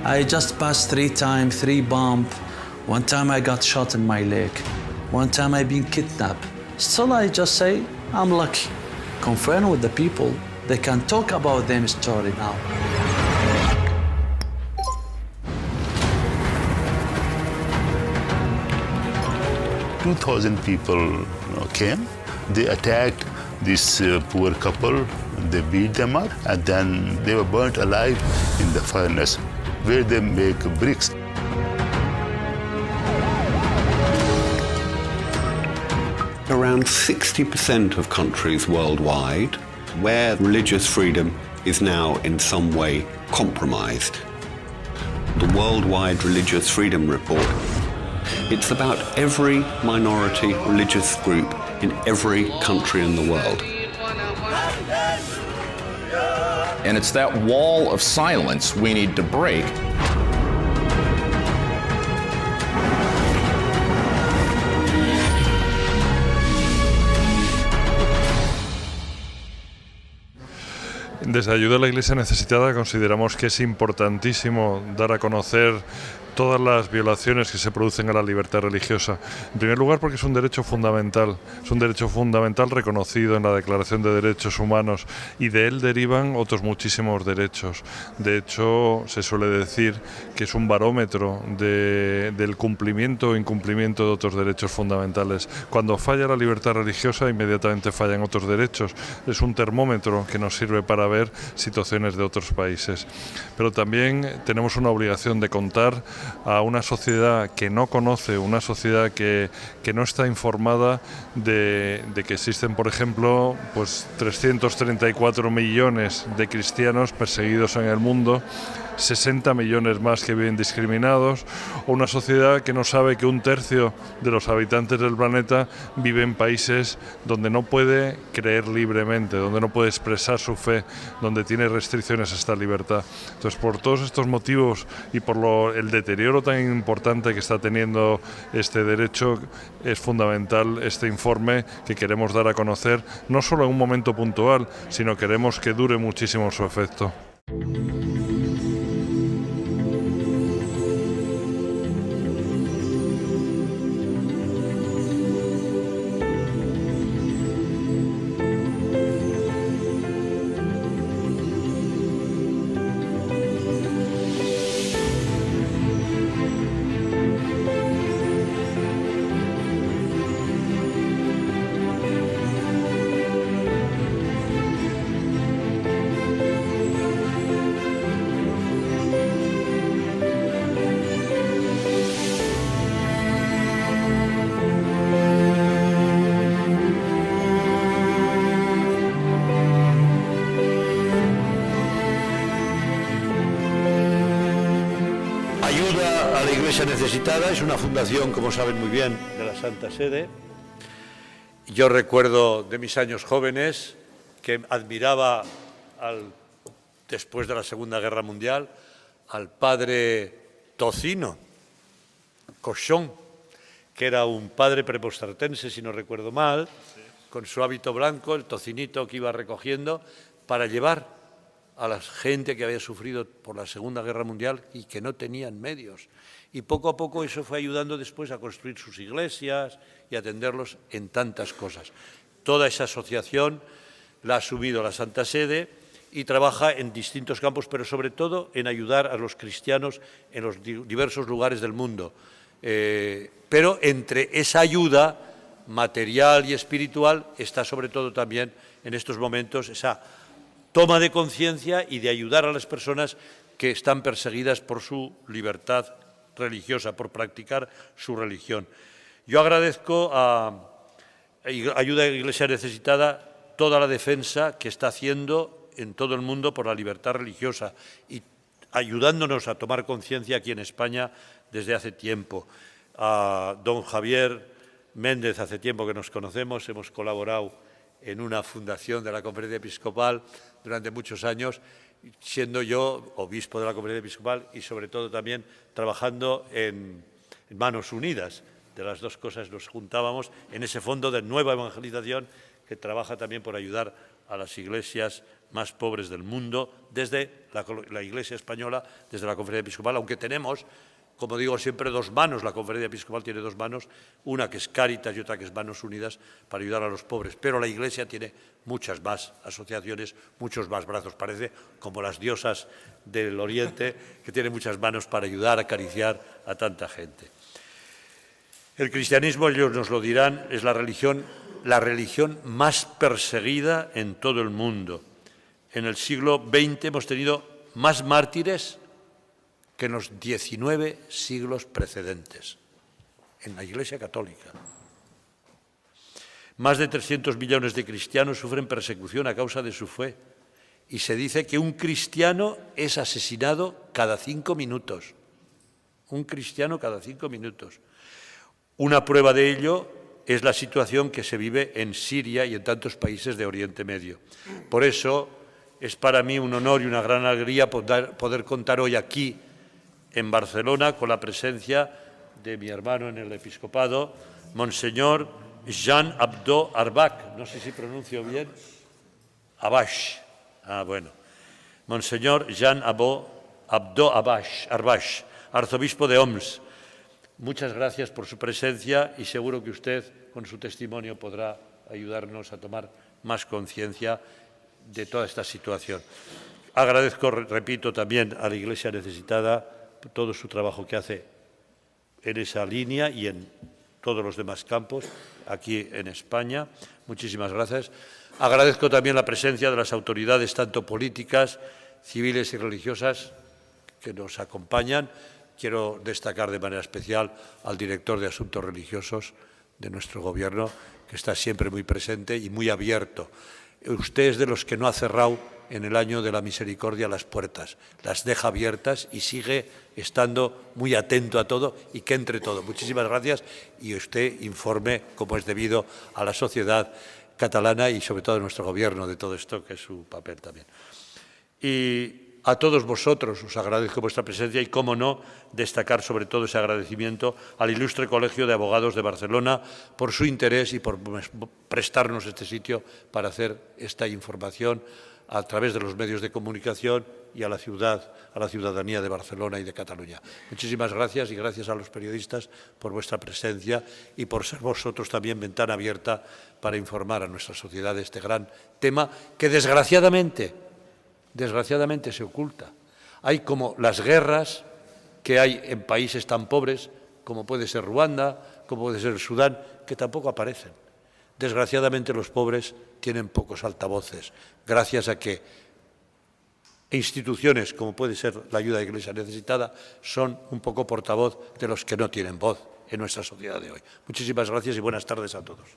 I just passed 3 times, 3 bombs. One time I got shot in my leg. One time I've been kidnapped. Still I just say, I'm lucky. Confront with the people, they can talk about their story now. 2,000 people came. They attacked this poor couple. They beat them up, and then they were burnt alive in the furnace, where they make bricks. Around 60% of countries worldwide where religious freedom is now in some way compromised. The Worldwide Religious Freedom Report, it's about every minority religious group in every country in the world. And it's that wall of silence we need to break. Desde Ayuda a la Iglesia Necesitada consideramos que es importantísimo dar a conocer todas las violaciones que se producen a la libertad religiosa. En primer lugar, porque es un derecho fundamental reconocido en la Declaración de Derechos Humanos, y de él derivan otros muchísimos derechos. De hecho, se suele decir que es un barómetro del cumplimiento o incumplimiento de otros derechos fundamentales. Cuando falla la libertad religiosa, inmediatamente fallan otros derechos. Es un termómetro que nos sirve para ver situaciones de otros países. Pero también tenemos una obligación de contar a una sociedad que no conoce, una sociedad que no está informada de que existen, por ejemplo, pues 334 millones de cristianos perseguidos en el mundo, 60 millones más que viven discriminados, o una sociedad que no sabe que 1/3 de los habitantes del planeta vive en países donde no puede creer libremente, donde no puede expresar su fe, donde tiene restricciones a esta libertad. Entonces, por todos estos motivos y por el deterioro tan importante que está teniendo este derecho, es fundamental este informe que queremos dar a conocer, no solo en un momento puntual, sino queremos que dure muchísimo su efecto. Ayuda a la Iglesia Necesitada es una fundación, como saben muy bien, de la Santa Sede. Yo recuerdo de mis años jóvenes que admiraba, después de la Segunda Guerra Mundial, al padre Tocino, Cochón, que era un padre prepostratense, si no recuerdo mal, con su hábito blanco, el tocinito que iba recogiendo, para llevar a la gente que había sufrido por la Segunda Guerra Mundial y que no tenían medios. Y poco a poco eso fue ayudando después a construir sus iglesias y a atenderlos en tantas cosas. Toda esa asociación la ha asumido la Santa Sede y trabaja en distintos campos, pero sobre todo en ayudar a los cristianos en los diversos lugares del mundo. Pero entre esa ayuda material y espiritual está sobre todo también en estos momentos esa toma de conciencia y de ayudar a las personas que están perseguidas por su libertad religiosa, por practicar su religión. Yo agradezco a Ayuda a la Iglesia Necesitada toda la defensa que está haciendo en todo el mundo por la libertad religiosa y ayudándonos a tomar conciencia aquí en España desde hace tiempo. A don Javier Méndez, hace tiempo que nos conocemos, hemos colaborado en una fundación de la Conferencia Episcopal durante muchos años, siendo yo obispo de la Conferencia Episcopal y sobre todo también trabajando en Manos Unidas. De las dos cosas nos juntábamos en ese fondo de nueva evangelización que trabaja también por ayudar a las iglesias más pobres del mundo desde la Iglesia española, desde la Conferencia Episcopal, aunque tenemos, como digo siempre, dos manos. La Conferencia Episcopal tiene dos manos, una que es Cáritas y otra que es Manos Unidas para ayudar a los pobres, pero la Iglesia tiene muchas más asociaciones, muchos más brazos, parece como las diosas del Oriente, que tienen muchas manos para ayudar, acariciar a tanta gente. El cristianismo, ellos nos lo dirán, es la religión más perseguida en todo el mundo. En el siglo XX hemos tenido más mártires que en los 19 siglos precedentes, en la Iglesia Católica. Más de 300 millones de cristianos sufren persecución a causa de su fe y se dice que un cristiano es asesinado cada 5 minutos. Un cristiano cada 5 minutos. Una prueba de ello es la situación que se vive en Siria y en tantos países de Oriente Medio. Por eso es para mí un honor y una gran alegría poder contar hoy aquí en Barcelona con la presencia de mi hermano en el episcopado, Monseñor Jean Abdo Arbac, no sé si pronuncio bien, Abash, bueno, Monseñor Jean Abdo Arbash, arzobispo de Homs. Muchas gracias por su presencia y seguro que usted, con su testimonio, podrá ayudarnos a tomar más conciencia de toda esta situación. Agradezco, repito, también a la Iglesia Necesitada todo su trabajo que hace en esa línea y en todos los demás campos, aquí en España. Muchísimas gracias. Agradezco también la presencia de las autoridades, tanto políticas, civiles y religiosas, que nos acompañan. Quiero destacar de manera especial al director de Asuntos Religiosos de nuestro Gobierno, que está siempre muy presente y muy abierto. Usted es de los que no ha cerrado en el año de la misericordia las puertas, las deja abiertas y sigue estando muy atento a todo y que entre todo. Muchísimas gracias y usted informe, como es debido, a la sociedad catalana y sobre todo a nuestro Gobierno de todo esto, que es su papel también. Y a todos vosotros os agradezco vuestra presencia y, cómo no, destacar sobre todo ese agradecimiento al Ilustre Colegio de Abogados de Barcelona por su interés y por prestarnos este sitio para hacer esta información a través de los medios de comunicación y a la ciudadanía de Barcelona y de Cataluña. Muchísimas gracias y gracias a los periodistas por vuestra presencia y por ser vosotros también ventana abierta para informar a nuestra sociedad de este gran tema que desgraciadamente se oculta. Hay como las guerras que hay en países tan pobres como puede ser Ruanda, como puede ser Sudán, que tampoco aparecen. Desgraciadamente los pobres tienen pocos altavoces, gracias a que instituciones como puede ser la ayuda de la Iglesia Necesitada son un poco portavoz de los que no tienen voz en nuestra sociedad de hoy. Muchísimas gracias y buenas tardes a todos.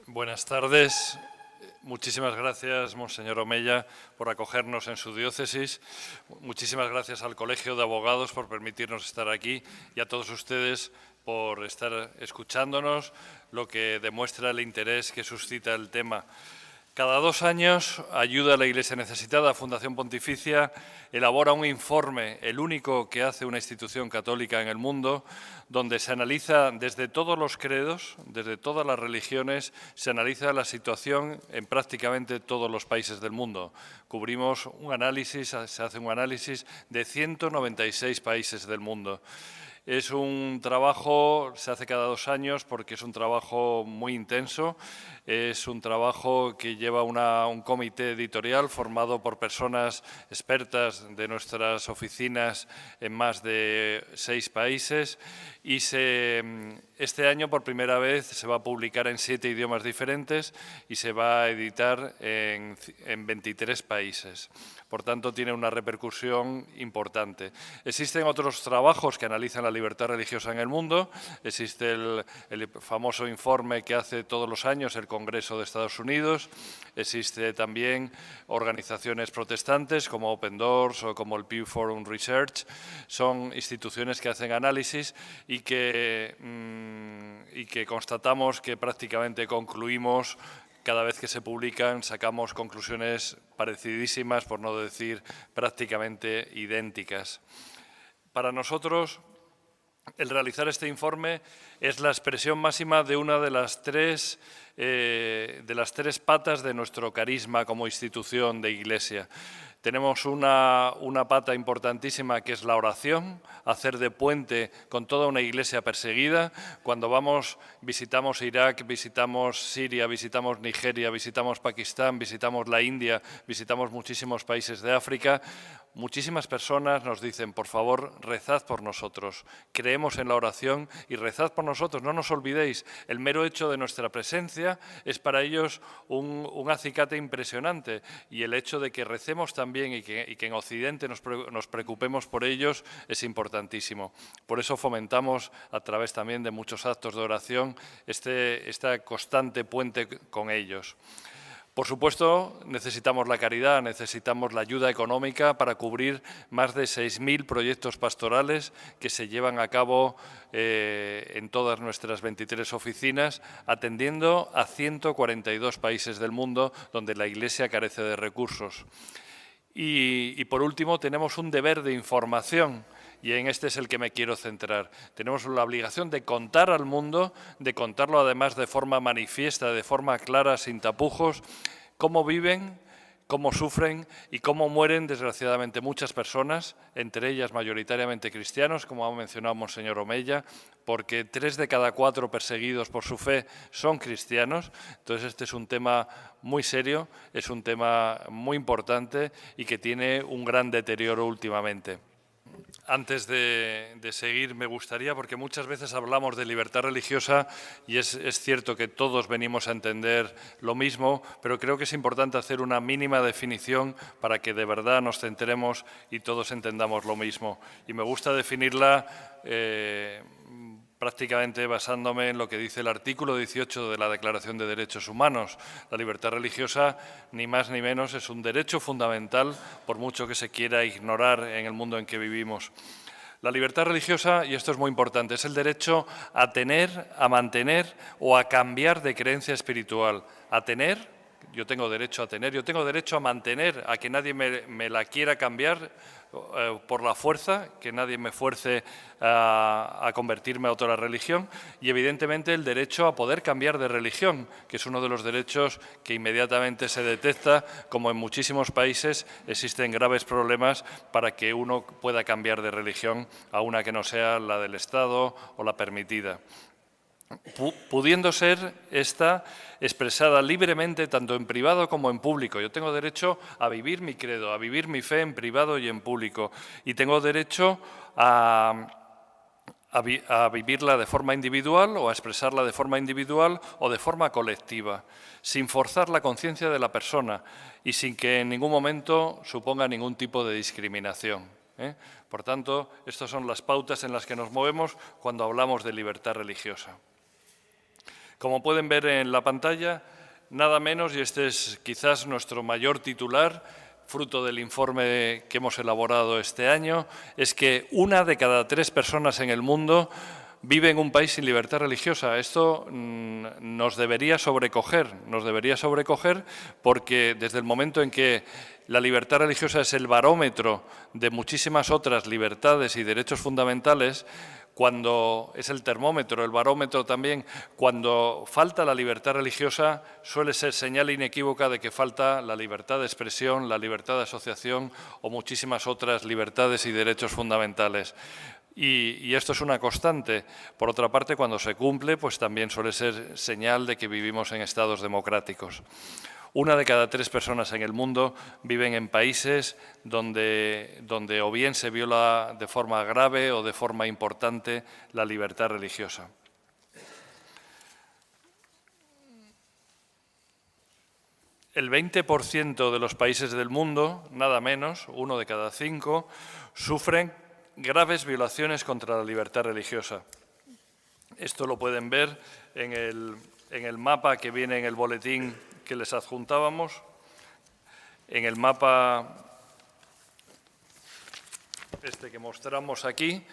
Buenas tardes. Muchísimas gracias, Monseñor Omella, por acogernos en su diócesis. Muchísimas gracias al Colegio de Abogados por permitirnos estar aquí y a todos ustedes por estar escuchándonos, lo que demuestra el interés que suscita el tema. Cada 2 años, Ayuda a la Iglesia Necesitada, Fundación Pontificia, elabora un informe, el único que hace una institución católica en el mundo, donde se analiza desde todos los credos, desde todas las religiones, se analiza la situación en prácticamente todos los países del mundo. Cubrimos un análisis, se hace un análisis de 196 países del mundo. Es un trabajo, se hace cada 2 años porque es un trabajo muy intenso, es un trabajo que lleva un comité editorial formado por personas expertas de nuestras oficinas en más de 6 países y este año por primera vez se va a publicar en 7 idiomas diferentes y se va a editar en 23 países. Por tanto, tiene una repercusión importante. Existen otros trabajos que analizan la libertad religiosa en el mundo. Existe el famoso informe que hace todos los años el Congreso de Estados Unidos. Existe también organizaciones protestantes como Open Doors o como el Pew Forum Research. Son instituciones que hacen análisis y que constatamos que prácticamente concluimos cada vez que se publican sacamos conclusiones parecidísimas, por no decir prácticamente idénticas. Para nosotros, el realizar este informe es la expresión máxima de una de las tres patas de nuestro carisma como institución de Iglesia. Tenemos una pata importantísima que es la oración, hacer de puente con toda una iglesia perseguida. Cuando vamos, visitamos Irak, visitamos Siria, visitamos Nigeria, visitamos Pakistán, visitamos la India, visitamos muchísimos países de África. Muchísimas personas nos dicen, por favor, rezad por nosotros. Creemos en la oración y rezad por nosotros. No nos olvidéis, el mero hecho de nuestra presencia es para ellos un acicate impresionante. Y el hecho de que recemos también y que en Occidente nos preocupemos por ellos es importantísimo. Por eso fomentamos, a través también de muchos actos de oración, esta constante puente con ellos. Por supuesto, necesitamos la caridad, necesitamos la ayuda económica para cubrir más de 6.000 proyectos pastorales que se llevan a cabo en todas nuestras 23 oficinas, atendiendo a 142 países del mundo donde la Iglesia carece de recursos. Y por último, tenemos un deber de información. Y en este es el que me quiero centrar. Tenemos la obligación de contar al mundo, de contarlo además de forma manifiesta, de forma clara, sin tapujos, cómo viven, cómo sufren y cómo mueren, desgraciadamente, muchas personas, entre ellas mayoritariamente cristianos, como ha mencionado Monseñor Omeya, porque 3 de cada 4 perseguidos por su fe son cristianos. Entonces, este es un tema muy serio, es un tema muy importante y que tiene un gran deterioro últimamente. Antes de seguir, me gustaría, porque muchas veces hablamos de libertad religiosa y es cierto que todos venimos a entender lo mismo, pero creo que es importante hacer una mínima definición para que de verdad nos centremos y todos entendamos lo mismo. Y me gusta definirla prácticamente basándome en lo que dice el artículo 18 de la Declaración de Derechos Humanos. La libertad religiosa, ni más ni menos, es un derecho fundamental, por mucho que se quiera ignorar en el mundo en que vivimos. La libertad religiosa, y esto es muy importante, es el derecho a tener, a mantener o a cambiar de creencia espiritual. A tener, yo tengo derecho a tener, yo tengo derecho a mantener, a que nadie me la quiera cambiar por la fuerza, que nadie me fuerce a convertirme a otra religión, y evidentemente el derecho a poder cambiar de religión, que es uno de los derechos que inmediatamente se detecta, como en muchísimos países existen graves problemas para que uno pueda cambiar de religión a una que no sea la del Estado o la permitida. Pudiendo ser esta expresada libremente tanto en privado como en público. Yo tengo derecho a vivir mi credo, a vivir mi fe en privado y en público. Y tengo derecho a vivirla de forma individual o a expresarla de forma individual o de forma colectiva, sin forzar la conciencia de la persona y sin que en ningún momento suponga ningún tipo de discriminación. Por tanto, estas son las pautas en las que nos movemos cuando hablamos de libertad religiosa. Como pueden ver en la pantalla, nada menos, y este es quizás nuestro mayor titular, fruto del informe que hemos elaborado este año, es que 1 de cada 3 personas en el mundo vive en un país sin libertad religiosa. Esto nos debería sobrecoger porque desde el momento en que la libertad religiosa es el barómetro de muchísimas otras libertades y derechos fundamentales, cuando es el termómetro, el barómetro también, cuando falta la libertad religiosa suele ser señal inequívoca de que falta la libertad de expresión, la libertad de asociación o muchísimas otras libertades y derechos fundamentales. Y esto es una constante. Por otra parte, cuando se cumple, pues también suele ser señal de que vivimos en estados democráticos. 1 de cada 3 personas en el mundo viven en países donde o bien se viola de forma grave o de forma importante la libertad religiosa. El 20% de los países del mundo, nada menos, 1 de cada 5, sufren graves violaciones contra la libertad religiosa. Esto lo pueden ver en el mapa que viene en el boletín que les adjuntábamos. En el mapa este que mostramos aquí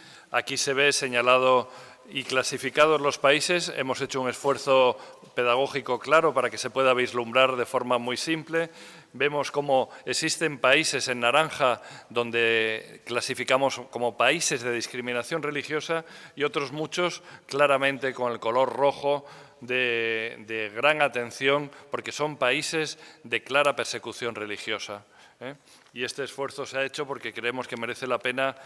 se ve señalado y clasificados los países, hemos hecho un esfuerzo pedagógico claro para que se pueda vislumbrar de forma muy simple. Vemos cómo existen países en naranja donde clasificamos como países de discriminación religiosa y otros muchos claramente con el color rojo de gran atención porque son países de clara persecución religiosa. Y este esfuerzo se ha hecho porque creemos que merece la pena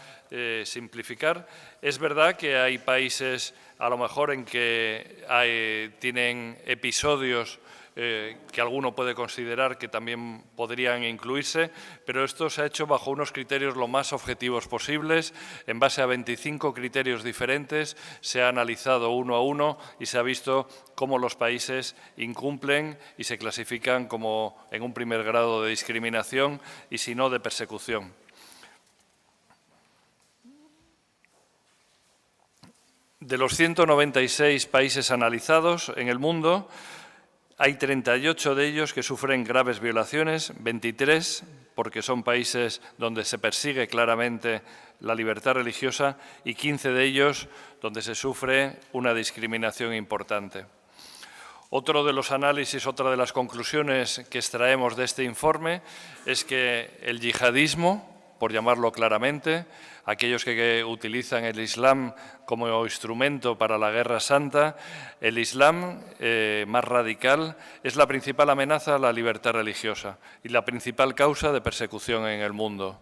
simplificar. Es verdad que hay países, a lo mejor, en que tienen episodios que alguno puede considerar que también podrían incluirse, pero esto se ha hecho bajo unos criterios lo más objetivos posibles. En base a 25 criterios diferentes se ha analizado uno a uno y se ha visto cómo los países incumplen y se clasifican como en un primer grado de discriminación y si no de persecución. De los 196 países analizados en el mundo, hay 38 de ellos que sufren graves violaciones, 23 porque son países donde se persigue claramente la libertad religiosa y 15 de ellos donde se sufre una discriminación importante. Otro de los análisis, otra de las conclusiones que extraemos de este informe es que el yihadismo, por llamarlo claramente, aquellos que utilizan el Islam como instrumento para la guerra santa, el Islam más radical es la principal amenaza a la libertad religiosa y la principal causa de persecución en el mundo.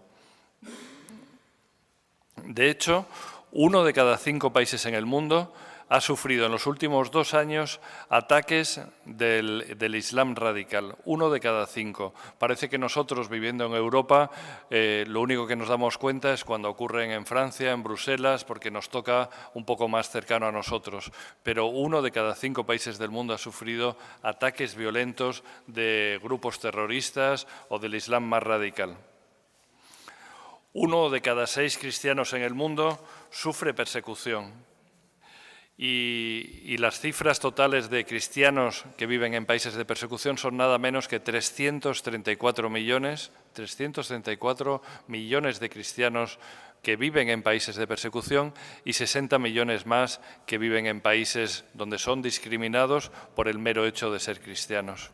De hecho, 1 de cada 5 países en el mundo ha sufrido en los últimos 2 años ataques del Islam radical. 1 de cada 5. Parece que nosotros, viviendo en Europa, lo único que nos damos cuenta es cuando ocurren en Francia, en Bruselas, porque nos toca un poco más cercano a nosotros. Pero 1 de cada 5 países del mundo ha sufrido ataques violentos de grupos terroristas o del Islam más radical. 1 de cada 6 cristianos en el mundo sufre persecución. Y las cifras totales de cristianos que viven en países de persecución son nada menos que 334 millones de cristianos que viven en países de persecución y 60 millones más que viven en países donde son discriminados por el mero hecho de ser cristianos.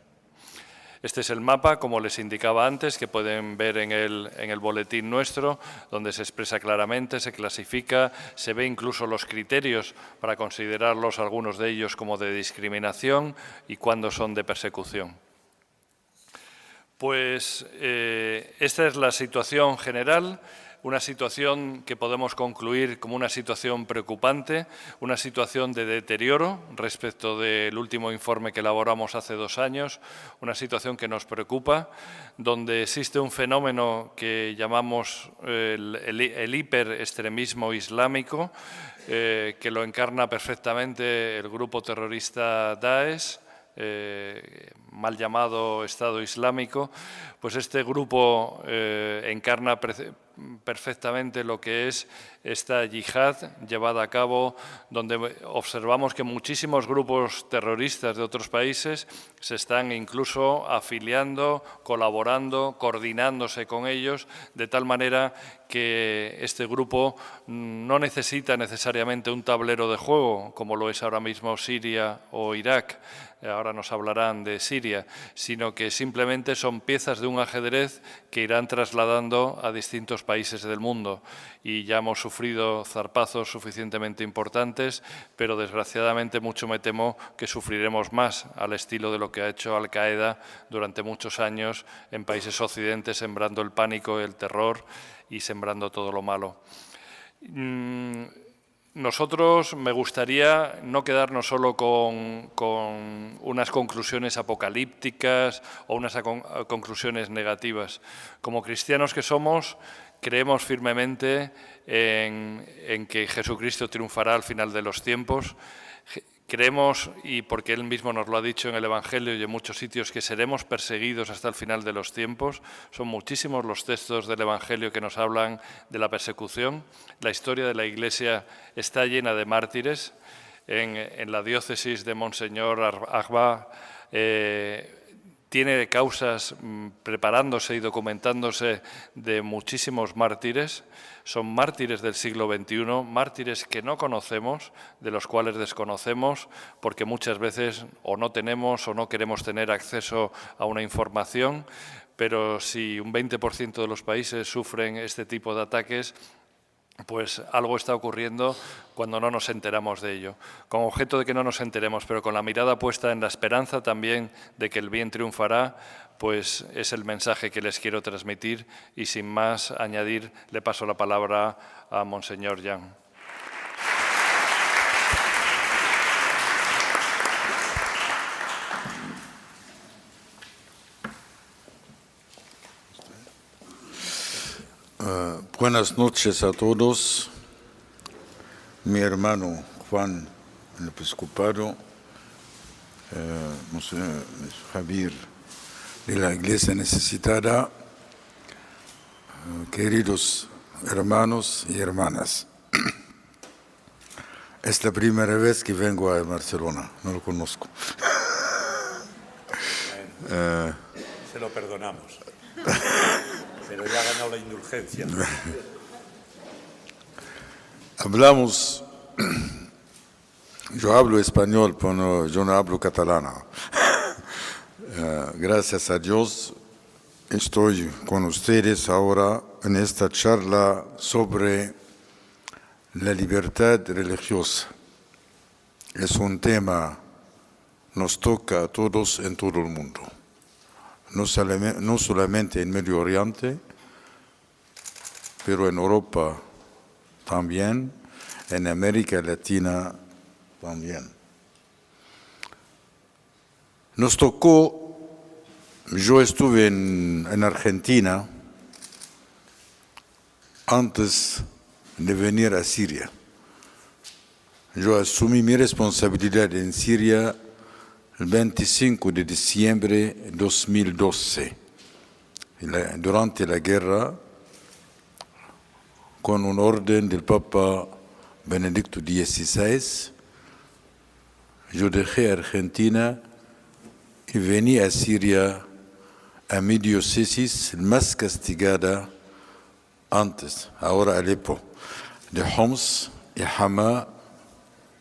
Este es el mapa, como les indicaba antes, que pueden ver en el boletín nuestro, donde se expresa claramente, se clasifica, se ve incluso los criterios para considerarlos, algunos de ellos, como de discriminación y cuándo son de persecución. Pues esta es la situación general. Una situación que podemos concluir como una situación preocupante, una situación de deterioro respecto del último informe que elaboramos hace 2 años, una situación que nos preocupa, donde existe un fenómeno que llamamos el hiperextremismo islámico, que lo encarna perfectamente el grupo terrorista Daesh, mal llamado Estado Islámico. Pues este grupo encarna perfectamente lo que es esta yihad llevada a cabo, donde observamos que muchísimos grupos terroristas de otros países se están incluso afiliando, colaborando, coordinándose con ellos, de tal manera que este grupo no necesita necesariamente un tablero de juego, como lo es ahora mismo Siria o Irak, ahora nos hablarán de Siria, sino que simplemente son piezas de un ajedrez que irán trasladando a distintos países del mundo. Y ya hemos sufrido zarpazos suficientemente importantes, pero desgraciadamente mucho me temo que sufriremos más al estilo de lo que ha hecho Al-Qaeda durante muchos años en países occidentes, sembrando el pánico, el terror y sembrando todo lo malo. Nosotros me gustaría no quedarnos solo con unas conclusiones apocalípticas o unas conclusiones negativas. Como cristianos que somos, creemos firmemente en que Jesucristo triunfará al final de los tiempos. Creemos, y porque Él mismo nos lo ha dicho en el Evangelio y en muchos sitios, que seremos perseguidos hasta el final de los tiempos. Son muchísimos los textos del Evangelio que nos hablan de la persecución. La historia de la Iglesia está llena de mártires. En la diócesis de Monseñor Agba tiene causas preparándose y documentándose de muchísimos mártires. Son mártires del siglo XXI, mártires que no conocemos, de los cuales desconocemos, porque muchas veces o no tenemos o no queremos tener acceso a una información, pero si un 20% de los países sufren este tipo de ataques, pues algo está ocurriendo cuando no nos enteramos de ello. Con objeto de que no nos enteremos, pero con la mirada puesta en la esperanza también de que el bien triunfará, pues es el mensaje que les quiero transmitir y sin más añadir le paso la palabra a Monseñor Jan. Buenas noches a todos. Mi hermano Juan, el episcopado, Monseñor Javier de la Iglesia Necesitada, queridos hermanos y hermanas. Es la primera vez que vengo a Barcelona, no lo conozco. Se lo perdonamos. Pero ya ha ganado la indulgencia. Hablamos, yo hablo español, pero yo no hablo catalán. Gracias a Dios estoy con ustedes ahora en esta charla sobre la libertad religiosa. Es un tema que nos toca a todos en todo el mundo. No solamente en Medio Oriente, pero en Europa también, en América Latina también. Nos tocó, yo estuve en Argentina antes de venir a Siria. Yo asumí mi responsabilidad en Siria el 25 de diciembre de 2012, durante la guerra, con un orden del Papa Benedicto XVI, yo dejé Argentina y vení a Siria, a mi diócesis más castigada antes, ahora Alepo, de Homs y Hama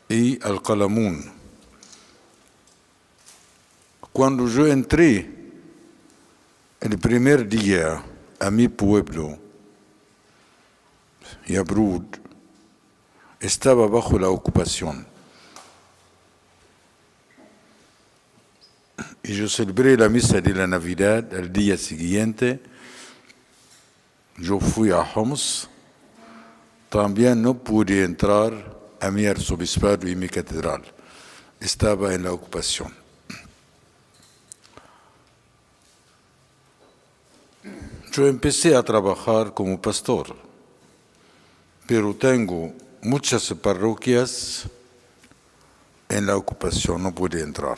y Al-Qalamun. Cuando yo entré el primer día a mi pueblo, Yabrud, estaba bajo la ocupación. Y yo celebré la misa de la Navidad al día siguiente. Yo fui a Homs. También no pude entrar a mi arzobispado y mi catedral. Estaba en la ocupación. Yo empecé a trabajar como pastor, pero tengo muchas parroquias en la ocupación, no pude entrar.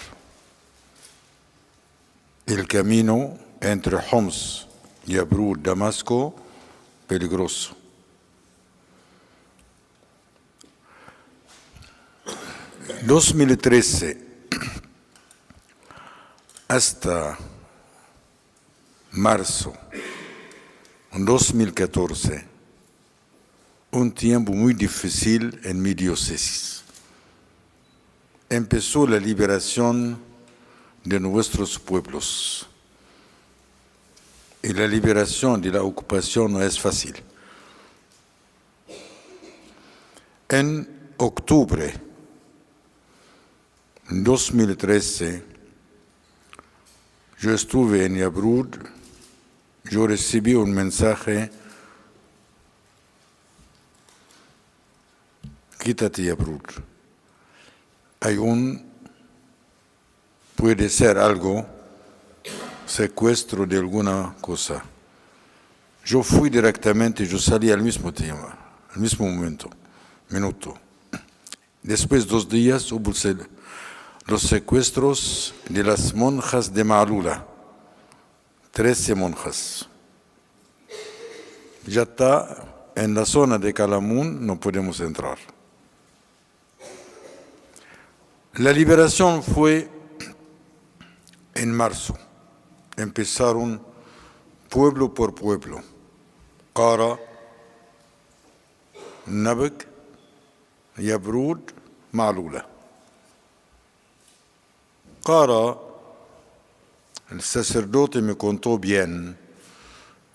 El camino entre Homs, Yabrud, Damasco, peligroso. En 2013 hasta marzo, en 2014, un tiempo muy difícil en mi diócesis. Empezó la liberación de nuestros pueblos. Y la liberación de la ocupación no es fácil. En octubre de 2013, yo estuve en Yabrud. Yo recibí un mensaje: quítate Yabrud. Puede ser algo, secuestro de alguna cosa. Yo fui directamente, yo salí al mismo minuto. Después de 2 días hubo los secuestros de las monjas de Maalula. 13 monjas. Ya está en la zona de Qalamun, no podemos entrar. La liberación fue en marzo. empezaron pueblo por pueblo. Qara, Nabak, Yabrud, Malula. Qara, el sacerdote me contó bien,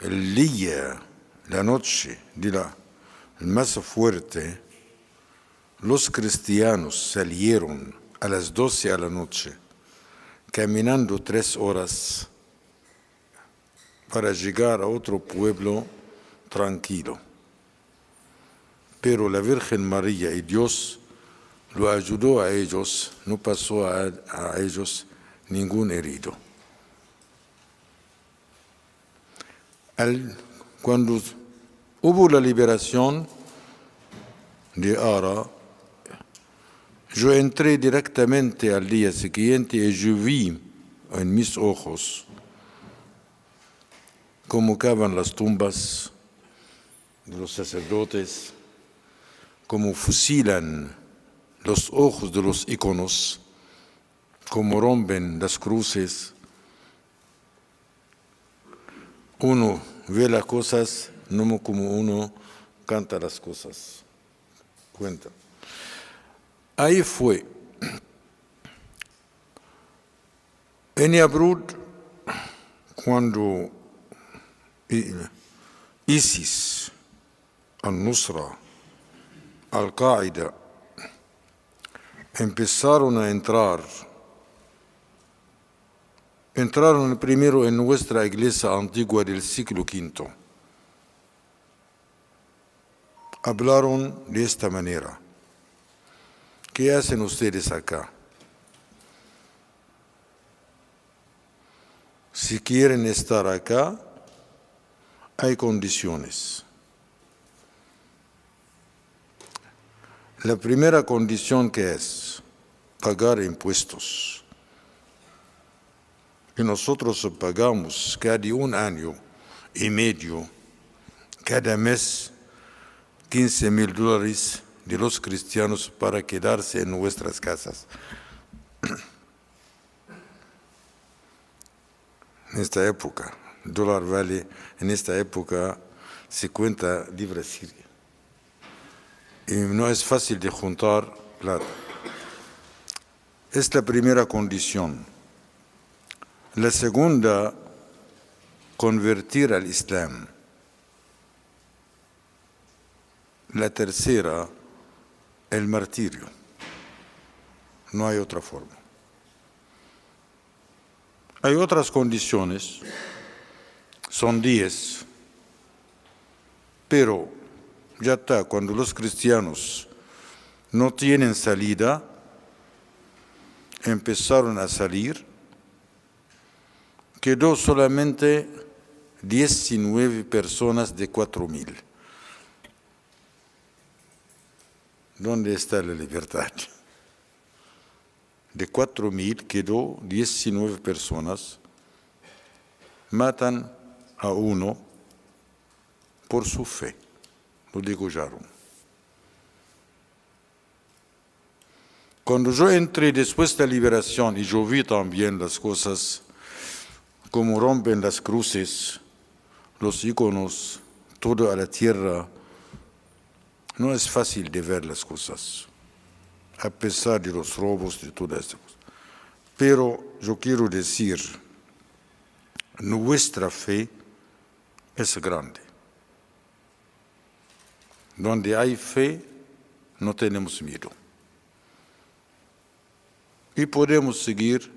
el día, la noche de la masa fuerte, los cristianos salieron a las 12 a la noche, caminando 3 horas para llegar a otro pueblo tranquilo. Pero la Virgen María y Dios lo ayudó a ellos, no pasó a ellos ningún herido. Cuando hubo la liberación de Ara, yo entré directamente al día siguiente y yo vi en mis ojos cómo cavan las tumbas de los sacerdotes, cómo fusilan los ojos de los íconos, cómo rompen las cruces. Uno ve las cosas no como uno canta las cosas. Cuenta. Ahí fue. En Yabrud, cuando ISIS, al-Nusra, Al-Qaeda, empezaron a entrar. Entraron primero en nuestra iglesia antigua del siglo V. Hablaron de esta manera. ¿Qué hacen ustedes acá? Si quieren estar acá, hay condiciones. La primera condición que es pagar impuestos. Que nosotros pagamos cada 1 año y medio, cada mes, $15,000 de los cristianos para quedarse en nuestras casas. En esta época, el dólar vale en esta época 50 libras sirias. Y no es fácil de juntar plata. Es la primera condición. La segunda, convertir al Islam. La tercera, el martirio. No hay otra forma. Hay otras condiciones, son 10, pero ya está, cuando los cristianos no tienen salida, empezaron a salir, quedó solamente 19 personas de 4,000. ¿Dónde está la libertad? De 4,000 quedó 19 personas, matan a uno por su fe, lo degollaron. Cuando yo entré después de la liberación y yo vi también las cosas, como rompen las cruces, los íconos, todo a la tierra, no es fácil de ver las cosas, a pesar de los robos, de todas estas cosas. Pero yo quiero decir, nuestra fe es grande. Donde hay fe, no tenemos miedo. Y podemos seguir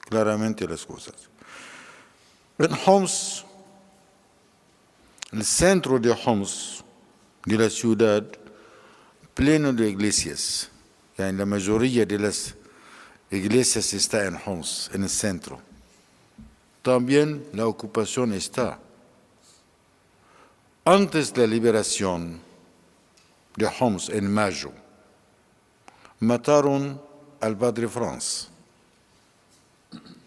claramente las cosas. En Homs, el centro de Homs, de la ciudad, pleno de iglesias. En la mayoría de las iglesias está en Homs, en el centro. También la ocupación está. Antes de la liberación de Homs, en mayo, mataron al padre France,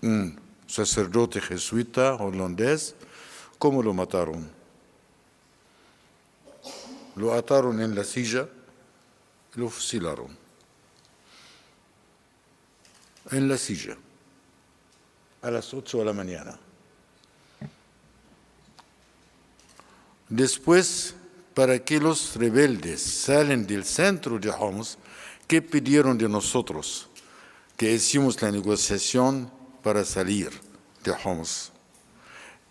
un sacerdote jesuita holandés. ¿Cómo lo mataron? Lo ataron en la silla y lo fusilaron. En la silla, a las 8 de la mañana. Después, para que los rebeldes salen del centro de Homs, ¿qué pidieron de nosotros? Que hicimos la negociación para salir de Homs.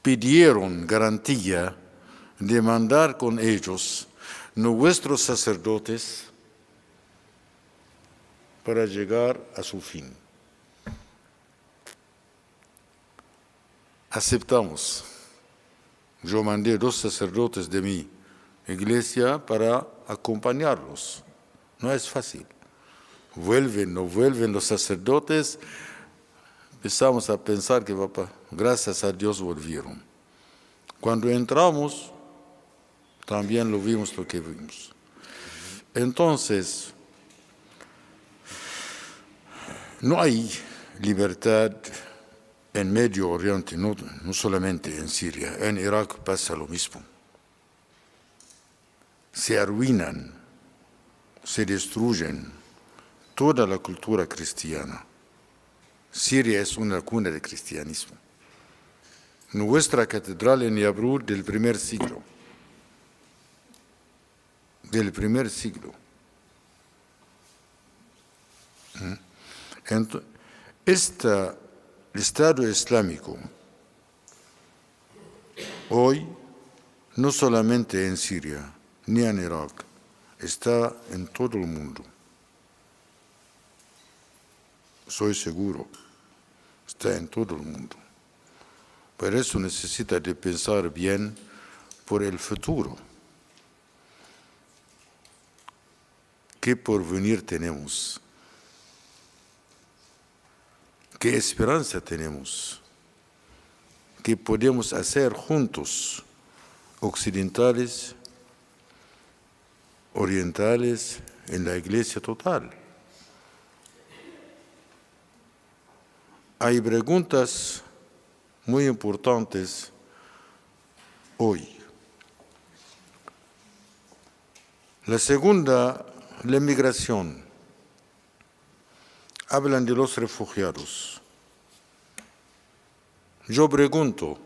Pidieron garantía de mandar con ellos nuestros sacerdotes para llegar a su fin. Aceptamos. Yo mandé 2 sacerdotes de mi iglesia para acompañarlos. No es fácil. Vuelven, no vuelven los sacerdotes. Empezamos a pensar que, papá, gracias a Dios volvieron. Cuando entramos, también lo vimos lo que vimos. Entonces, no hay libertad en Medio Oriente, no solamente en Siria. En Irak pasa lo mismo. Se arruinan, se destruyen toda la cultura cristiana. Siria es una cuna de cristianismo. Nuestra catedral en Yabrud del primer siglo. Entonces, el Estado Islámico hoy, no solamente en Siria ni en Irak, está en todo el mundo. Soy seguro, está en todo el mundo. Por eso necesita de pensar bien por el futuro. ¿Qué porvenir tenemos? ¿Qué esperanza tenemos? ¿Qué podemos hacer juntos, occidentales, orientales, en la Iglesia total? Hay preguntas muy importantes hoy. La segunda, la migración. Hablan de los refugiados. Yo pregunto,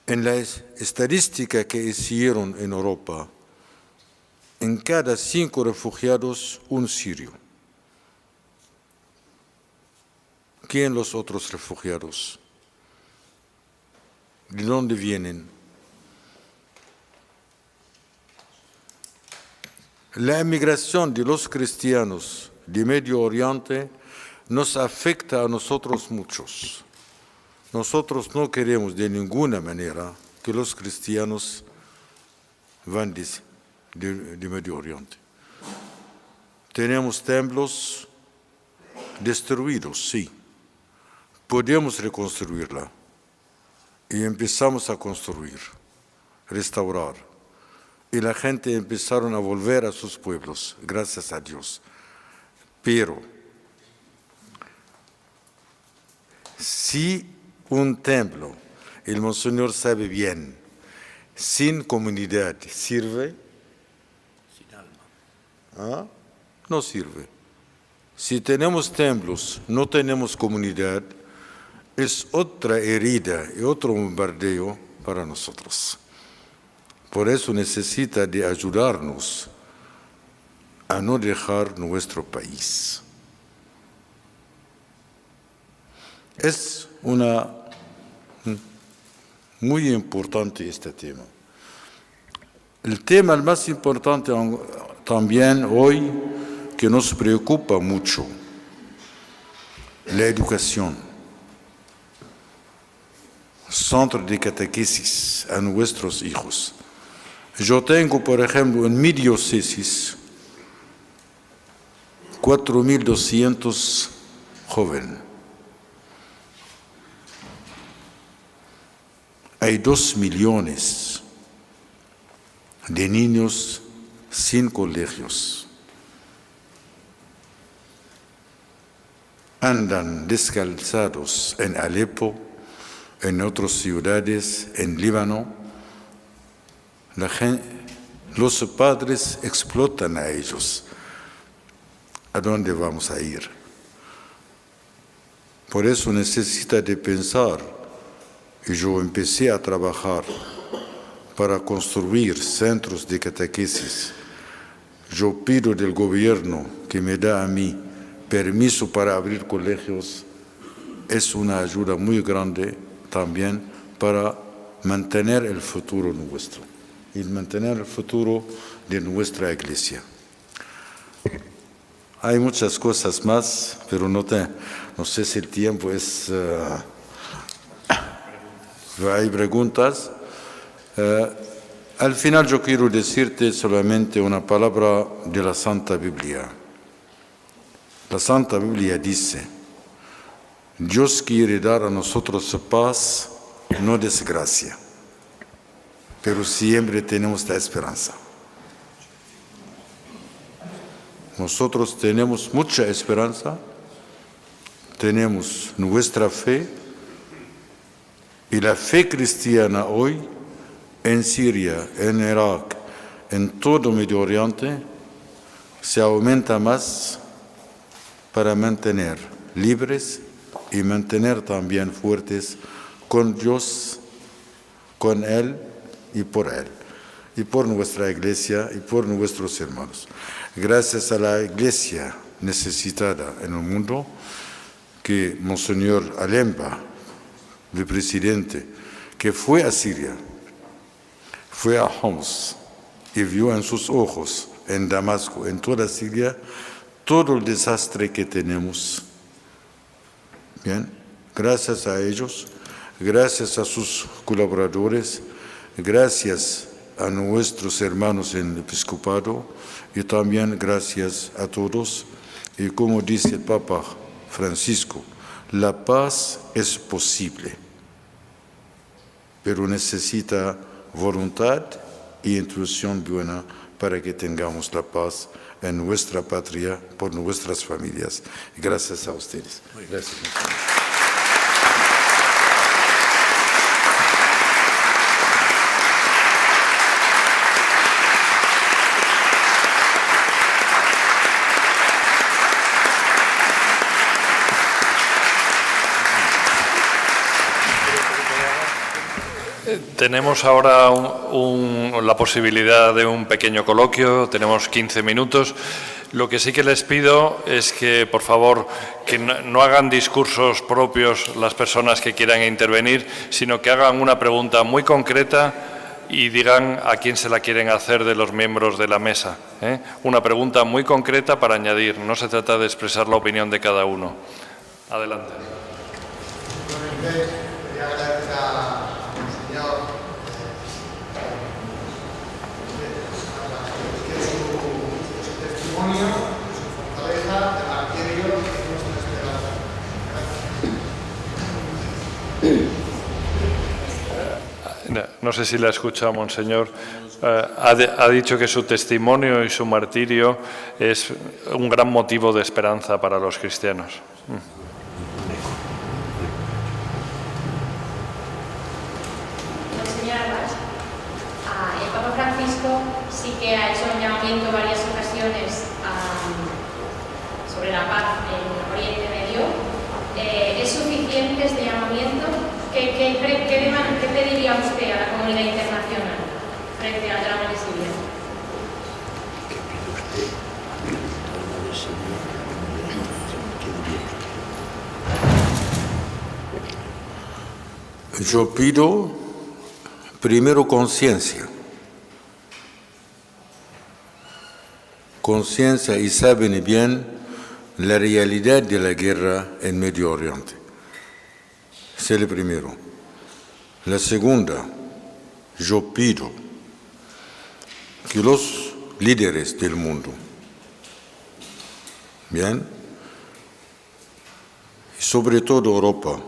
en la estadística que hicieron en Europa, en cada 5 refugiados, un sirio. ¿Quién los otros refugiados? ¿De dónde vienen? La emigración de los cristianos de Medio Oriente nos afecta a nosotros muchos. Nosotros no queremos de ninguna manera que los cristianos van de Medio Oriente. Tenemos templos destruidos, sí. Podemos reconstruirla. Y empezamos a construir, restaurar. Y la gente empezaron a volver a sus pueblos, gracias a Dios. Pero, si un templo, el Monseñor sabe bien, sin comunidad sirve, sin alma, no sirve. Si tenemos templos, no tenemos comunidad, es otra herida y otro bombardeo para nosotros. Por eso necesita de ayudarnos a no dejar nuestro país. Es muy importante este tema. El tema más importante también hoy que nos preocupa mucho, la educación. Centro de catequesis a nuestros hijos. Yo tengo, por ejemplo, en mi diócesis 4.200 jóvenes. Hay 2 millones de niños sin colegios. Andan descalzados en Alepo, en otras ciudades, en Líbano. Los padres explotan a ellos. ¿A dónde vamos a ir? Por eso necesita de pensar, y yo empecé a trabajar para construir centros de catequesis. Yo pido del gobierno que me da a mí permiso para abrir colegios. Es una ayuda muy grande también para mantener el futuro nuestro y mantener el futuro de nuestra iglesia. Hay muchas cosas más, pero no sé si el tiempo es... hay preguntas. Al final yo quiero decirte solamente una palabra de la Santa Biblia. La Santa Biblia dice, Dios quiere dar a nosotros paz, no desgracia, pero siempre tenemos la esperanza. Nosotros tenemos mucha esperanza, tenemos nuestra fe, y la fe cristiana hoy en Siria, en Irak, en todo Medio Oriente, se aumenta más para mantener libres y mantener también fuertes con Dios, con Él y por nuestra iglesia y por nuestros hermanos. Gracias a la iglesia necesitada en el mundo, que Monseñor Alemba, el presidente, que fue a Siria, fue a Homs y vio en sus ojos, en Damasco, en toda Siria, todo el desastre que tenemos. Bien, gracias a ellos, gracias a sus colaboradores, gracias a nuestros hermanos en el episcopado y también gracias a todos. Y como dice el Papa Francisco, la paz es posible, pero necesita voluntad y intuición buena para que tengamos la paz en nuestra patria, por nuestras familias. Gracias a ustedes. Gracias. Tenemos ahora la posibilidad de un pequeño coloquio, tenemos 15 minutos. Lo que sí que les pido es que, por favor, que no hagan discursos propios las personas que quieran intervenir, sino que hagan una pregunta muy concreta y digan a quién se la quieren hacer de los miembros de la mesa. Una pregunta muy concreta para añadir, no se trata de expresar la opinión de cada uno. Adelante. No sé si la ha escuchado, Monseñor. Ha dicho que su testimonio y su martirio es un gran motivo de esperanza para los cristianos. Monseñor Abbas, el Papa Francisco sí que ha hecho un llamamiento en varias ocasiones sobre la paz en Oriente Medio. ¿Es suficiente este llamamiento? ¿Qué pediría usted a la comunidad internacional frente al drama de Siria? Yo pido primero conciencia. Conciencia y saben bien la realidad de la guerra en Medio Oriente. Es el primero. La segunda, yo pido que los líderes del mundo, bien, y sobre todo Europa,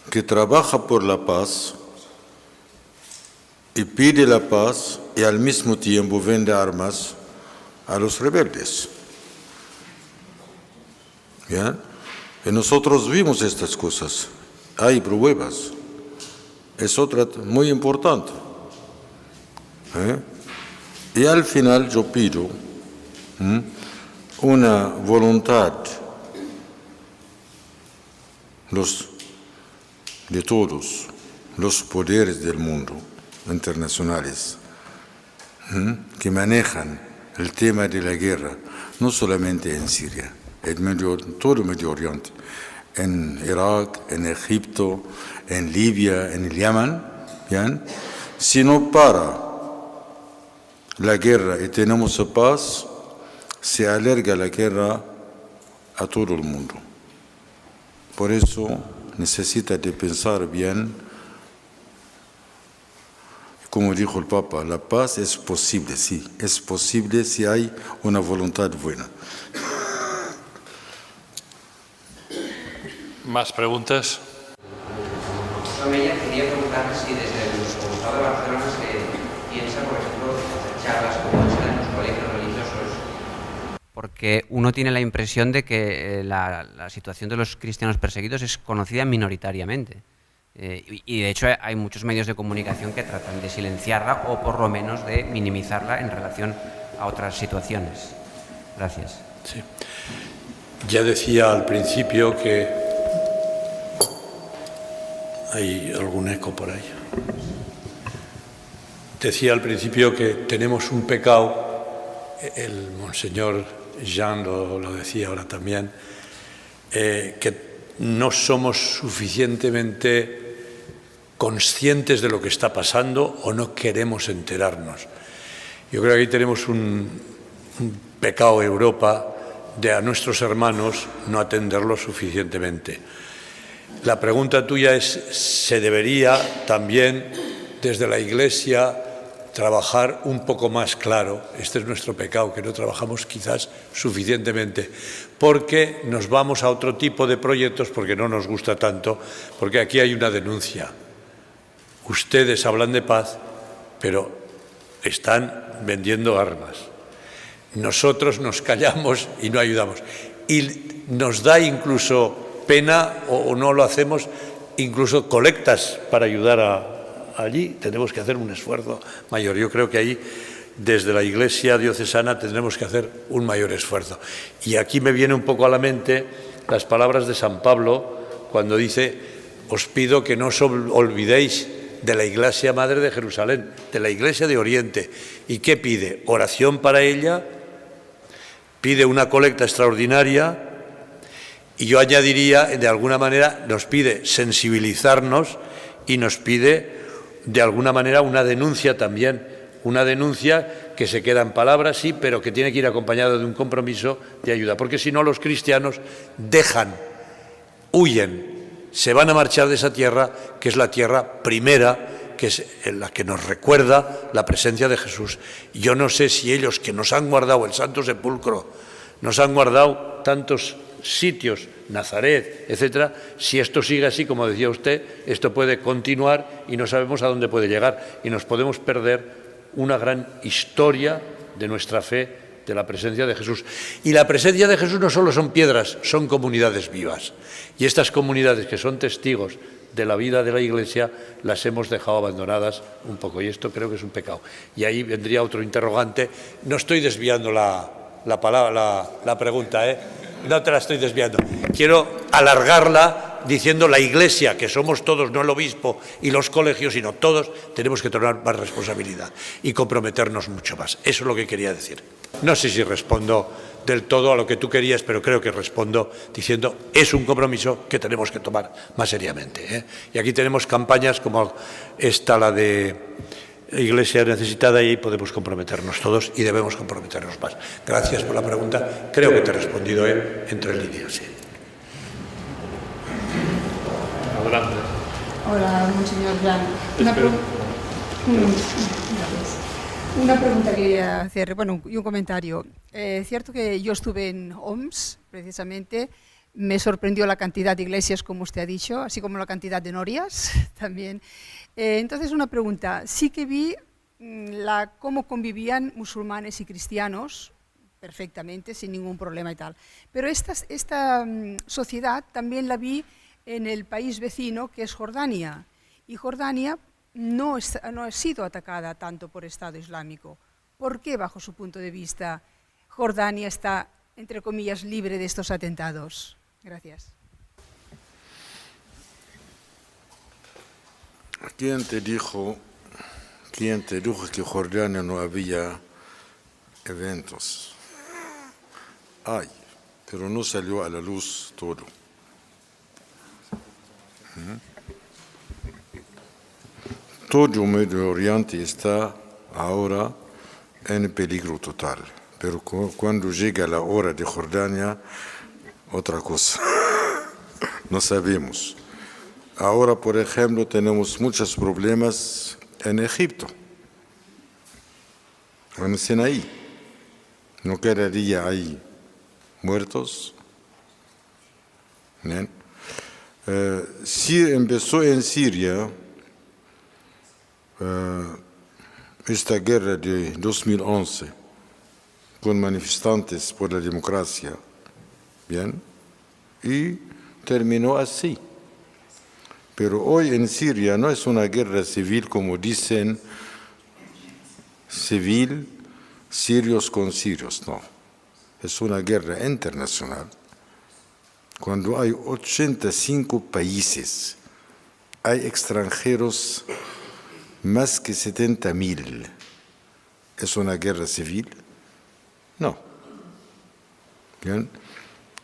que trabaja por la paz y pide la paz y al mismo tiempo vende armas a los rebeldes. Bien, y nosotros vimos estas cosas. Hay pruebas. Es otra muy importante. Y al final yo pido una voluntad de todos, los poderes del mundo internacionales que manejan el tema de la guerra, no solamente en Siria, en todo el Medio Oriente, en Irak, en Egipto, en Libia, en el Yemen, ¿bien? Si no para la guerra y tenemos paz, se alarga la guerra a todo el mundo. Por eso necesita de pensar bien. Como dijo el Papa, la paz es posible, sí, es posible si hay una voluntad buena. ¿Más preguntas? Ella quería preguntar si desde el Obispado de Barcelona se piensa, por ejemplo, hacer charlas como esta en los colegios religiosos. Porque uno tiene la impresión de que la situación de los cristianos perseguidos es conocida minoritariamente. Y de hecho hay muchos medios de comunicación que tratan de silenciarla o por lo menos de minimizarla en relación a otras situaciones. Gracias. Sí. Ya decía al principio que hay algún eco por ahí. Decía al principio que tenemos un pecado, el monseñor Jean lo decía ahora también, que no somos suficientemente conscientes de lo que está pasando o no queremos enterarnos. Yo creo que aquí tenemos un pecado Europa de a nuestros hermanos no atenderlos suficientemente. La pregunta tuya es, ¿se debería también desde la Iglesia trabajar un poco más claro? Este es nuestro pecado, que no trabajamos quizás suficientemente, porque nos vamos a otro tipo de proyectos, porque no nos gusta tanto, porque aquí hay una denuncia. Ustedes hablan de paz, pero están vendiendo armas. Nosotros nos callamos y no ayudamos. Y nos da incluso pena, o no lo hacemos, incluso colectas para ayudar allí. Tenemos que hacer un esfuerzo mayor. Yo creo que ahí, desde la Iglesia diocesana, tendremos que hacer un mayor esfuerzo. Y aquí me viene un poco a la mente las palabras de San Pablo cuando dice: os pido que no os olvidéis de la Iglesia Madre de Jerusalén, de la Iglesia de Oriente. ¿Y qué pide? Oración para ella, pide una colecta extraordinaria y yo añadiría, de alguna manera, nos pide sensibilizarnos y nos pide, de alguna manera, una denuncia también, una denuncia que se queda en palabras, sí, pero que tiene que ir acompañado de un compromiso de ayuda, porque si no los cristianos dejan, huyen, se van a marchar de esa tierra, que es la tierra primera, que es en la que nos recuerda la presencia de Jesús. Yo no sé si ellos, que nos han guardado el Santo Sepulcro, nos han guardado tantos sitios, Nazaret, etcétera, si esto sigue así, como decía usted, esto puede continuar y no sabemos a dónde puede llegar y nos podemos perder una gran historia de nuestra fe, de la presencia de Jesús. Y la presencia de Jesús no solo son piedras, son comunidades vivas. Y estas comunidades que son testigos de la vida de la Iglesia las hemos dejado abandonadas un poco, y esto creo que es un pecado. Y ahí vendría otro interrogante. No estoy desviando la pregunta, no te la estoy desviando. Quiero alargarla diciendo: la Iglesia, que somos todos, no el obispo y los colegios, sino todos, tenemos que tomar más responsabilidad y comprometernos mucho más. Eso es lo que quería decir. No sé si respondo del todo a lo que tú querías, pero creo que respondo diciendo: es un compromiso que tenemos que tomar más seriamente. Y aquí tenemos campañas como esta, la de Iglesia Necesitada, y ahí podemos comprometernos todos y debemos comprometernos más. Gracias por la pregunta. Creo que te he respondido entre líneas. Sí. Adelante. Hola, Monseñor Jan. Una pregunta que quería hacer, y un comentario. Es cierto que yo estuve en Homs, precisamente. Me sorprendió la cantidad de iglesias, como usted ha dicho, así como la cantidad de norias también. Entonces, una pregunta. Sí que vi cómo convivían musulmanes y cristianos perfectamente, sin ningún problema y tal. Pero esta sociedad también la vi en el país vecino, que es Jordania. Y Jordania no ha sido atacada tanto por Estado Islámico. ¿Por qué, bajo su punto de vista, Jordania está, entre comillas, libre de estos atentados? Gracias. ¿Quién te dijo que Jordania no había eventos? Hay, pero no salió a la luz todo. Todo Medio Oriente está ahora en peligro total, pero cuando llega la hora de Jordania, otra cosa. No sabemos. Ahora, por ejemplo, tenemos muchos problemas en Egipto, en Sinaí. ¿No quedaría ahí muertos? ¿Bien? Si empezó en Siria esta guerra de 2011 con manifestantes por la democracia, ¿bien? Y terminó así. Pero hoy en Siria no es una guerra civil como dicen, civil, sirios con sirios, no. Es una guerra internacional. Cuando hay 85 países, hay extranjeros más que 70.000. ¿Es una guerra civil? No. ¿Bien?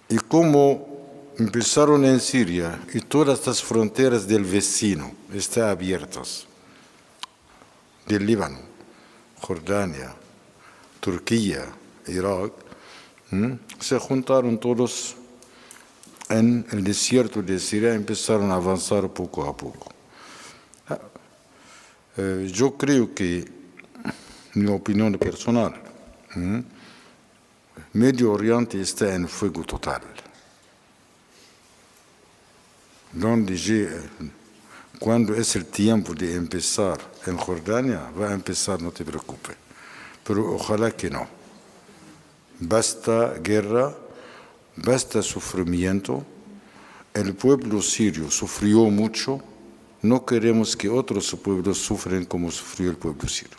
Y como empezaron en Siria y todas las fronteras del vecino están abiertas, del Líbano, Jordania, Turquía, Irak, se juntaron todos en el desierto de Siria y empezaron a avanzar poco a poco. Yo creo que, mi opinión personal, Medio Oriente está en fuego total. Cuando es el tiempo de empezar en Jordania, va a empezar, no te preocupes. Pero ojalá que no. Basta guerra, basta sufrimiento. El pueblo sirio sufrió mucho. No queremos que otros pueblos sufran como sufrió el pueblo sirio.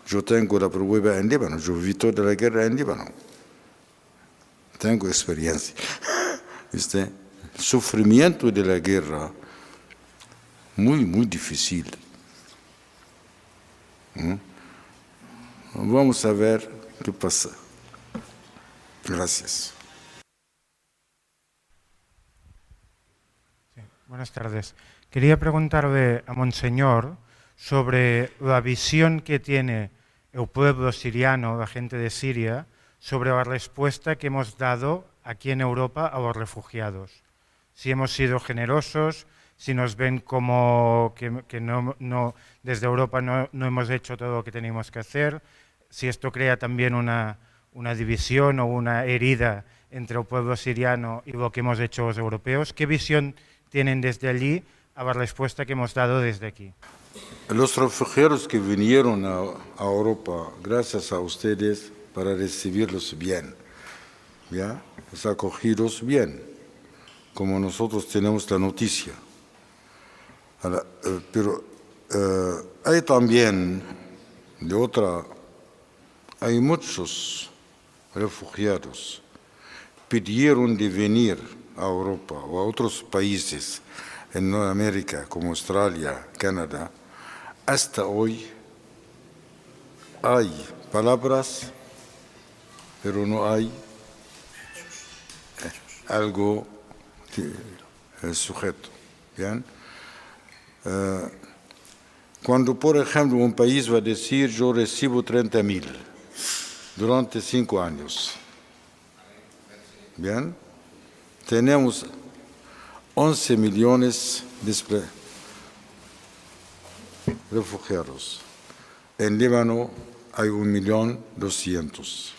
Yo tengo la prueba en Líbano. Yo viví toda la guerra en Líbano. Tengo experiencia. ¿Viste? El sufrimiento de la guerra, muy, muy difícil. Vamos a ver qué pasa. Gracias. Sí, buenas tardes. Quería preguntarle a Monseñor sobre la visión que tiene el pueblo siriano, la gente de Siria, sobre la respuesta que hemos dado aquí en Europa a los refugiados. Si hemos sido generosos, si nos ven como que no, desde Europa no hemos hecho todo lo que teníamos que hacer, si esto crea también una división o una herida entre el pueblo siriano y lo que hemos hecho los europeos. ¿Qué visión tienen desde allí a la respuesta que hemos dado desde aquí? Los refugiados que vinieron a Europa, gracias a ustedes, para recibirlos bien, ¿ya? Los acogidos bien, como nosotros tenemos la noticia. Pero hay también, hay muchos refugiados que pidieron de venir a Europa o a otros países en Norteamérica, como Australia, Canadá. Hasta hoy hay palabras, pero no hay algo sujeto. ¿Bien? Cuando, por ejemplo, un país va a decir yo recibo 30.000 durante 5 años, ¿bien? Tenemos 11 millones de refugiados. En Líbano hay 1.200.000.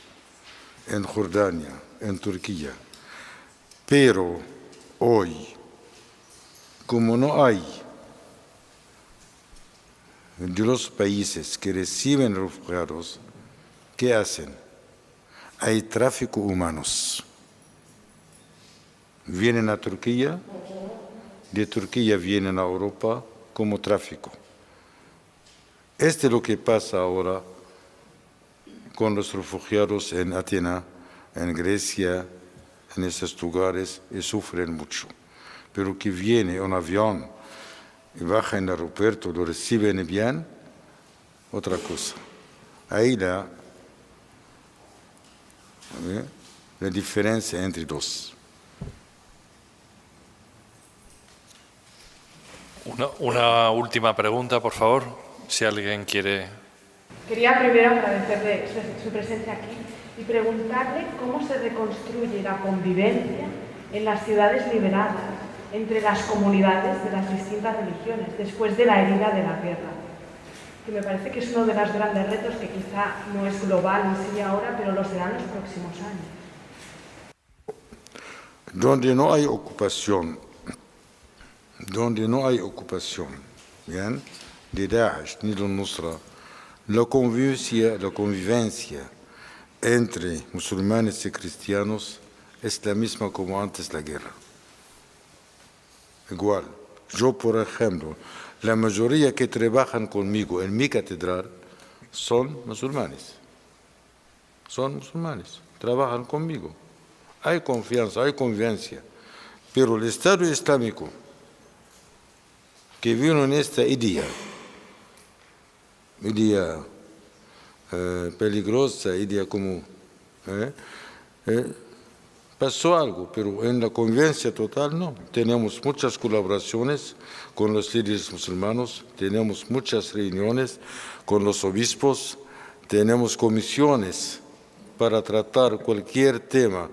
En Jordania, en Turquía. Pero hoy, como no hay de los países que reciben refugiados, ¿qué hacen? Hay tráfico de humanos. Vienen a Turquía, de Turquía vienen a Europa como tráfico. Esto es lo que pasa ahora con los refugiados en Atenas, en Grecia, en esos lugares, y sufren mucho. Pero que viene un avión y baja en el aeropuerto, lo reciben bien, otra cosa. Ahí la diferencia entre dos. Una última pregunta, por favor, si alguien quiere. Quería primero agradecerle su presencia aquí y preguntarle cómo se reconstruye la convivencia en las ciudades liberadas entre las comunidades de las distintas religiones después de la herida de la guerra, que me parece que es uno de los grandes retos que quizá no es global en sí ahora, pero lo será en los próximos años. Donde no hay ocupación, ¿bien? De Daesh ni de Nusra, la convivencia entre musulmanes y cristianos es la misma como antes de la guerra. Igual. Yo, por ejemplo, la mayoría que trabajan conmigo en mi catedral son musulmanes. Trabajan conmigo. Hay confianza, hay convivencia. Pero el Estado Islámico que vino en esta idea peligrosa, idea como pasó algo, pero en la convivencia total no. Tenemos muchas colaboraciones con los líderes musulmanes, tenemos muchas reuniones con los obispos, tenemos comisiones para tratar cualquier tema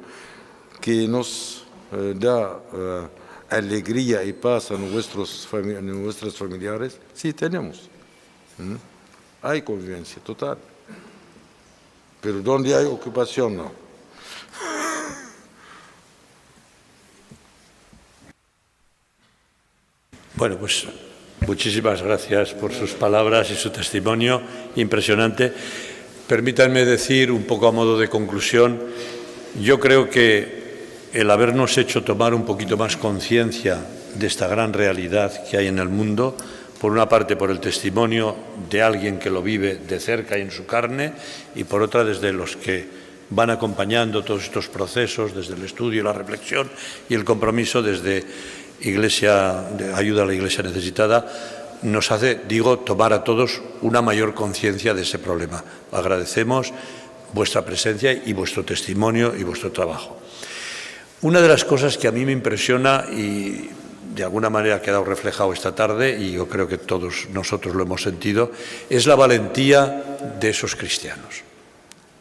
que nos da alegría y paz a nuestros familiares. Sí, tenemos. Hay convivencia total. Pero donde hay ocupación, no. Bueno, pues muchísimas gracias por sus palabras y su testimonio impresionante. Permítanme decir, un poco a modo de conclusión, yo creo que el habernos hecho tomar un poquito más conciencia de esta gran realidad que hay en el mundo, por una parte por el testimonio de alguien que lo vive de cerca y en su carne, y por otra desde los que van acompañando todos estos procesos, desde el estudio, la reflexión y el compromiso desde Iglesia, de ayuda a la Iglesia necesitada, nos hace, tomar a todos una mayor conciencia de ese problema. Agradecemos vuestra presencia y vuestro testimonio y vuestro trabajo. Una de las cosas que a mí me impresiona y de alguna manera ha quedado reflejado esta tarde, y yo creo que todos nosotros lo hemos sentido, es la valentía de esos cristianos,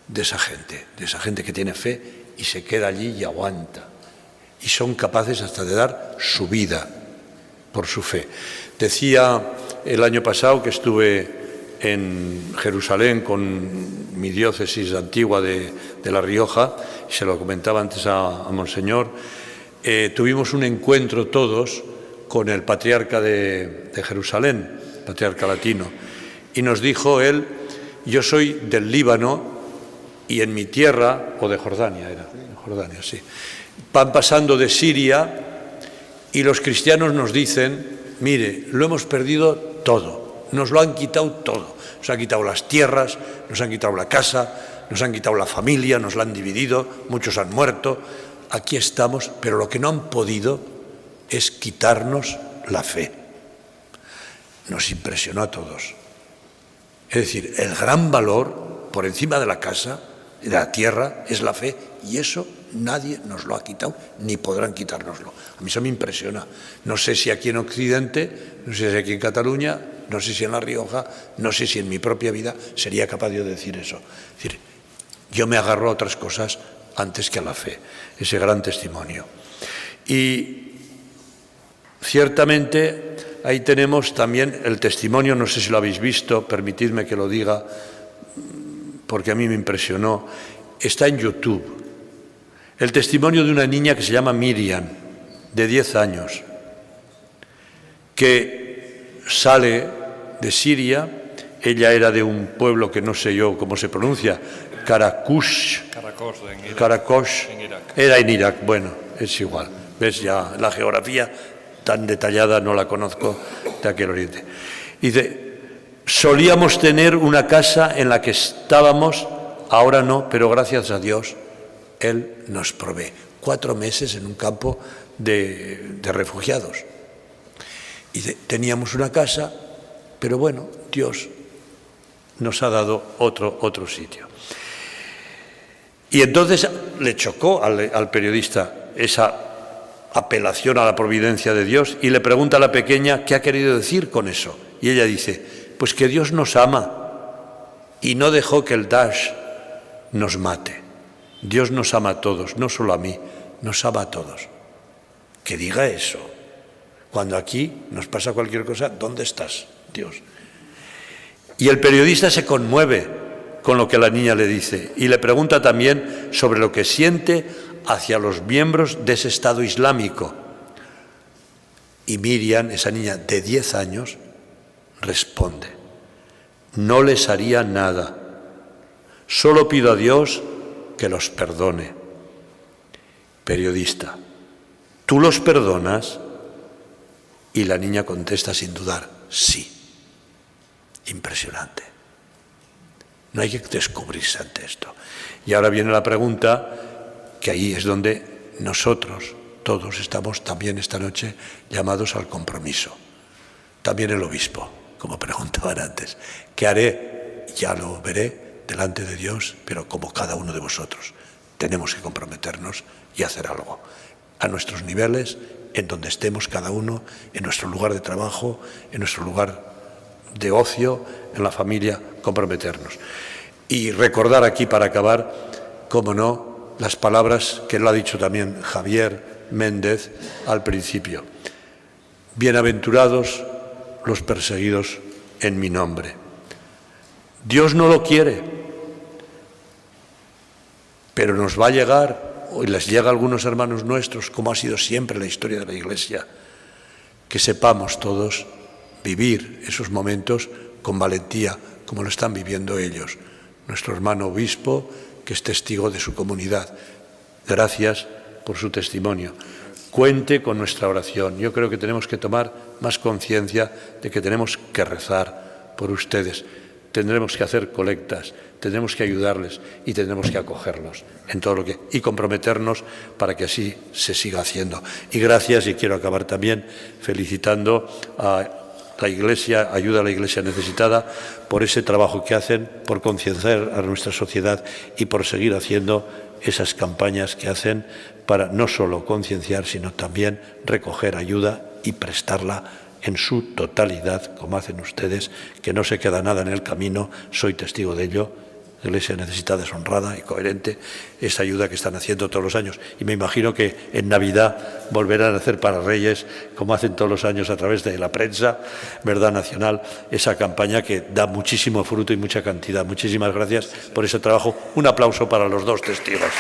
de esa gente que tiene fe y se queda allí y aguanta. Y son capaces hasta de dar su vida por su fe. Decía el año pasado que estuve en Jerusalén con mi diócesis antigua de La Rioja, y se lo comentaba antes a Monseñor, tuvimos un encuentro todos con el patriarca de Jerusalén, patriarca latino, y nos dijo él: yo soy del Líbano y en mi tierra, o de Jordania era, Jordania, sí, van pasando de Siria y los cristianos nos dicen: mire, lo hemos perdido todo, nos lo han quitado todo, nos han quitado las tierras, nos han quitado la casa, nos han quitado la familia, nos la han dividido, muchos han muerto, aquí estamos, pero lo que no han podido es quitarnos la fe. Nos impresionó a todos. Es decir, el gran valor por encima de la casa, de la tierra, es la fe, y eso nadie nos lo ha quitado, ni podrán quitárnoslo. A mí eso me impresiona. No sé si aquí en Occidente, no sé si aquí en Cataluña, no sé si en La Rioja, no sé si en mi propia vida sería capaz de decir eso. Es decir, yo me agarro a otras cosas antes que a la fe, ese gran testimonio. Y ciertamente ahí tenemos también el testimonio, no sé si lo habéis visto, permitidme que lo diga, porque a mí me impresionó, está en YouTube. El testimonio de una niña que se llama Miriam, de 10 años, que sale de Siria. Ella era de un pueblo que no sé yo cómo se pronuncia, Karakush, era en Irak, bueno, es igual, ves, ya la geografía tan detallada no la conozco de aquel oriente. Dice: solíamos tener una casa en la que estábamos, ahora no, pero gracias a Dios Él nos provee. 4 meses en un campo de refugiados. Y teníamos una casa, pero bueno, Dios nos ha dado otro sitio. Y entonces le chocó al periodista esa apelación a la providencia de Dios y le pregunta a la pequeña qué ha querido decir con eso. Y ella dice, pues que Dios nos ama y no dejó que el Daesh nos mate. Dios nos ama a todos, no solo a mí, nos ama a todos. Que diga eso. Cuando aquí nos pasa cualquier cosa, ¿dónde estás, Dios? Y el periodista se conmueve con lo que la niña le dice y le pregunta también sobre lo que siente hacia los miembros de ese Estado Islámico. Y Miriam, esa niña de 10 años, responde, no les haría nada, solo pido a Dios que los perdone. Periodista, ¿tú los perdonas? Y la niña contesta sin dudar, sí. Impresionante. No hay que descubrirse ante esto. Y ahora viene la pregunta, que ahí es donde nosotros, todos, estamos también esta noche llamados al compromiso. También el obispo, como preguntaban antes. ¿Qué haré? Ya lo veré delante de Dios, pero como cada uno de vosotros. Tenemos que comprometernos y hacer algo. A nuestros niveles, en donde estemos cada uno, en nuestro lugar de trabajo, en nuestro lugar de ocio, en la familia, comprometernos. Y recordar aquí, para acabar, cómo no, las palabras que lo ha dicho también Javier Méndez al principio. Bienaventurados los perseguidos en mi nombre. Dios no lo quiere, pero nos va a llegar, y les llega a algunos hermanos nuestros, como ha sido siempre la historia de la Iglesia, que sepamos todos vivir esos momentos con valentía, como lo están viviendo ellos. Nuestro hermano obispo, que es testigo de su comunidad. Gracias por su testimonio. Cuente con nuestra oración. Yo creo que tenemos que tomar más conciencia de que tenemos que rezar por ustedes. Tendremos que hacer colectas, tendremos que ayudarles y tendremos que acogerlos en todo lo que y comprometernos para que así se siga haciendo. Y gracias, y quiero acabar también felicitando a la Iglesia, Ayuda a la Iglesia Necesitada, por ese trabajo que hacen, por concienciar a nuestra sociedad y por seguir haciendo esas campañas que hacen para no solo concienciar, sino también recoger ayuda y prestarla en su totalidad, como hacen ustedes, que no se queda nada en el camino, soy testigo de ello. La Iglesia Necesitada es honrada y coherente, esa ayuda que están haciendo todos los años. Y me imagino que en Navidad volverán a hacer para Reyes, como hacen todos los años a través de la prensa, Verdad Nacional, esa campaña que da muchísimo fruto y mucha cantidad. Muchísimas gracias por ese trabajo. Un aplauso para los dos testigos.